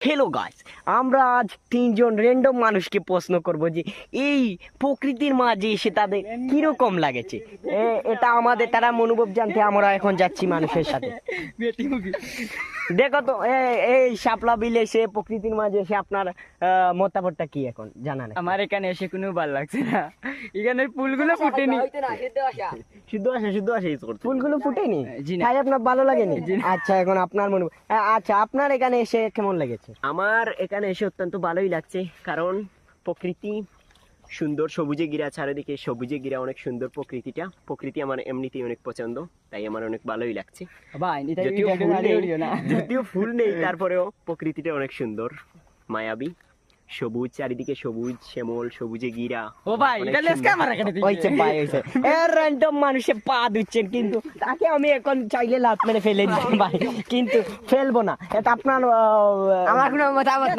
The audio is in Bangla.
হ্যালো গাইস, আমরা আজ তিনজন র্যান্ডম মানুষকে প্রশ্ন করব যে এই প্রকৃতির মাঝে এসে তাদের কিরকম লাগেছে। এটা আমাদের তারা অনুভব জানতে আমরা এখন যাচ্ছি মানুষের সাথে। দেখো তো এই শাপলা বিলে এসে প্রকৃতির মাঝে এসে আপনার মতামতটা কি এখন জানা নেই। আমার এখানে এসে কোনো ভালো লাগছে না, এখানে ফুলগুলো ফুটেনি। শুদ্ধ আসে ফুলগুলো ফুটেনি, জি না। তাই আপনার ভালো লাগেনি? জি না। আচ্ছা, এখন আপনার মনে আচ্ছা, আপনার এখানে এসে কেমন লেগেছে? আমার এখানে এসে অত্যন্ত ভালোই লাগছে, কারণ প্রকৃতি সুন্দর, সবুজে ঘেরা, চারিদিকে সবুজে ঘেরা, অনেক সুন্দর প্রকৃতি আমার এমনিতেই অনেক পছন্দ, তাই আমার অনেক ভালোই লাগছে। ভাই যদিও ফুল নেই তারপরেও প্রকৃতিটা অনেক সুন্দর, মায়াবী, সবুজ, চারিদিকে সবুজ শ্যামল, সবুজে ঘেরা। ও ভাই, অনেক এটা লেসকা সুন্দর। আমার এখানে হয়েছে ভাই, হয়েছে। র্যান্ডম মানুষে পা দিচ্ছেন, কিন্তু তাকে আমি এখন চাইলে লাত মেরে ফেলে দিতে ভাই, কিন্তু ফেলবো না। এটা আপনার আমার কোনো মতামত